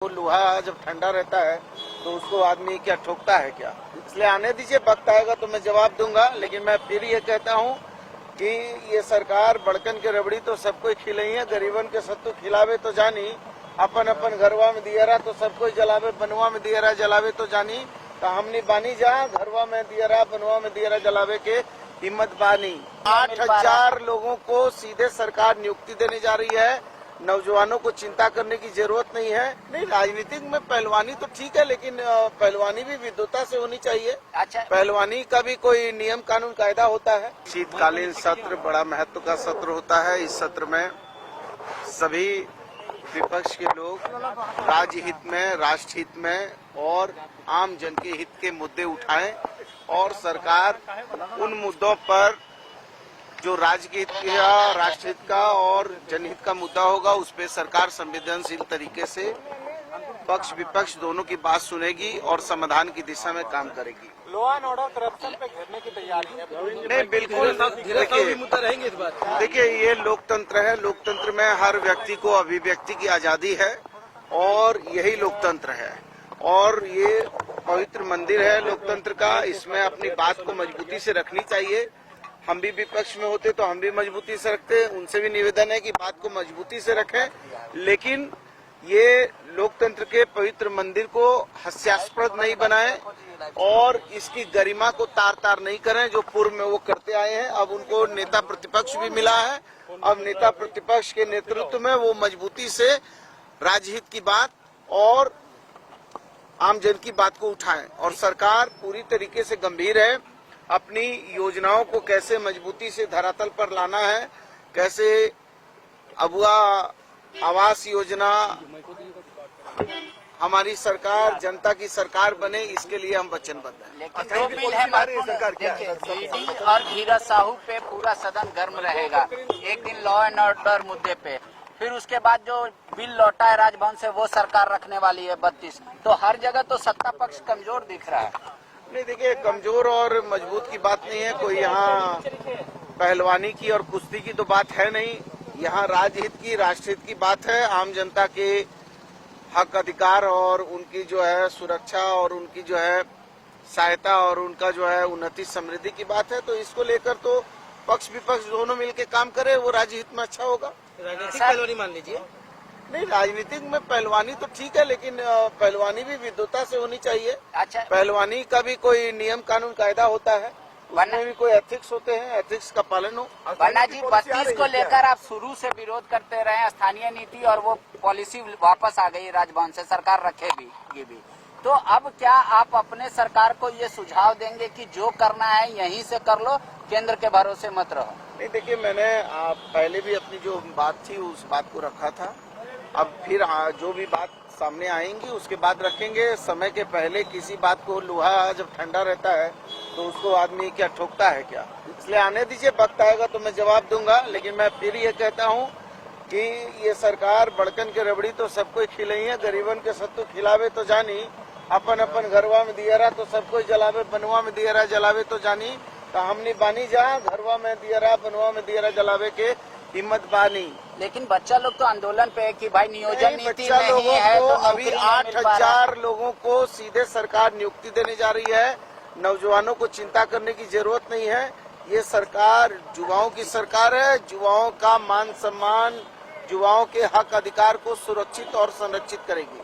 वो लोहा जब ठंडा रहता है तो उसको आदमी क्या ठोकता है क्या। इसलिए आने दीजिए, वक्त आएगा तो मैं जवाब दूंगा। लेकिन मैं फिर ये कहता हूँ कि ये सरकार बड़कन के रबड़ी तो सबको खिलाई है, गरीबन के सत्तू खिलावे तो जानी, अपन अपन घरवा में दियरा तो सबको जलावे, बनवा में दियरा जलावे तो जानी। तो हमने बानी जा घरवा में दियरा बनवा में दियरा जलावे के हिम्मत बानी। 8,000 लोगों को सीधे सरकार नियुक्ति देने जा रही है। नौजवानों को चिंता करने की जरूरत नहीं है। नहीं, राजनीतिक में पहलवानी तो ठीक है, लेकिन पहलवानी भी विद्वता से होनी चाहिए। अच्छा, पहलवानी का भी कोई नियम कानून कायदा होता है। शीतकालीन सत्र बड़ा महत्व का सत्र होता है। इस सत्र में सभी विपक्ष के लोग राज्य हित में, राष्ट्र हित में और आम जन के हित के मुद्दे उठाएं और सरकार उन मुद्दों पर जो राज्य के हित का, राष्ट्र हित का और जनहित का मुद्दा होगा, उस पर सरकार संवेदनशील तरीके से पक्ष विपक्ष दोनों की बात सुनेगी और समाधान की दिशा में काम करेगी। लॉ एंड ऑर्डर करप्शन पे घेरने की तैयारी है? नहीं, बिल्कुल। देखिए, ये लोकतंत्र है। लोकतंत्र में हर व्यक्ति को अभिव्यक्ति की आजादी है और यही लोकतंत्र है। और ये पवित्र मंदिर है लोकतंत्र का। इसमें अपनी बात को मजबूती से रखनी चाहिए। हम भी विपक्ष में होते तो हम भी मजबूती से रखते। उनसे भी निवेदन है कि बात को मजबूती से रखें, लेकिन ये लोकतंत्र के पवित्र मंदिर को हास्यास्पद नहीं बनाएं और इसकी गरिमा को तार तार नहीं करें, जो पूर्व में वो करते आए हैं। अब उनको नेता प्रतिपक्ष भी मिला है। अब नेता प्रतिपक्ष के नेतृत्व में वो मजबूती से राजहित की बात और आम जन की बात को उठाएं। और सरकार पूरी तरीके से गंभीर है। अपनी योजनाओं को कैसे मजबूती से धरातल पर लाना है, कैसे अबुआ आवास योजना हमारी सरकार जनता की सरकार बने, इसके लिए हम वचनबद्ध हैं। लेकिन जो बिल है ईडी और धीरज साहू पे पूरा सदन गर्म रहेगा। एक दिन लॉ एंड ऑर्डर मुद्दे पे, फिर उसके बाद जो बिल लौटा है राजभवन से वो सरकार रखने वाली है 32। तो हर जगह तो सत्ता पक्ष कमजोर दिख रहा है। नहीं, देखिए, कमजोर और मजबूत की बात नहीं है। कोई यहाँ पहलवानी की और कुश्ती की तो बात है नहीं। यहाँ राजहित की, राष्ट्रहित की बात है। आम जनता के हक अधिकार और उनकी जो है सुरक्षा और उनकी जो है सहायता और उनका जो है उन्नति समृद्धि की बात है। तो इसको लेकर तो पक्ष विपक्ष दोनों मिलकर काम करे, वो राजहित में अच्छा होगा। राजनीतिक पहलवानी मान लीजिए। नहीं, राजनीतिक में पहलवानी तो ठीक है, लेकिन पहलवानी भी विद्वता से होनी चाहिए। अच्छा, पहलवानी का भी कोई नियम कानून कायदा होता है, उसमें भी कोई एथिक्स होते हैं, एथिक्स का पालन हो। वरना जी 32 को लेकर आप शुरू से विरोध करते रहे, स्थानीय नीति और वो पॉलिसी वापस आ गई राजभवन से, सरकार रखेगी भी। तो अब क्या आप अपने सरकार को ये सुझाव देंगे कि जो करना है यहीं से कर लो, केंद्र के भरोसे मत रहो? नहीं, देखिए, मैंने पहले भी अपनी जो बात थी उस बात को रखा था। अब फिर जो भी बात सामने आएंगी उसके बाद रखेंगे। समय के पहले किसी बात को, लोहा जब ठंडा रहता है तो उसको आदमी क्या ठोकता है क्या। इसलिए आने दीजिए, वक्त आएगा तो मैं जवाब दूंगा। लेकिन मैं फिर ये कहता हूँ कि ये सरकार बड़कन के रबड़ी तो सबको खिलाई है, गरीबन के सत्तू खिलावे तो जानी, अपन अपन घरवा में दियरा तो सबको जलावे, बनवा में दियरा जलावे तो जानी। तो हमने बानी जा घरवा में दियरा बनवा में दियरा जलावे के हिम्मत बानी। लेकिन बच्चा लोग तो आंदोलन पे है कि भाई नियोजन नीति बच्चा नहीं लोगों है, को तो अभी 8,000 लोगों को सीधे सरकार नियुक्ति देने जा रही है। नौजवानों को चिंता करने की जरूरत नहीं है। ये सरकार युवाओं की सरकार है। युवाओं का मान सम्मान, युवाओं के हक अधिकार को सुरक्षित और संरक्षित करेगी।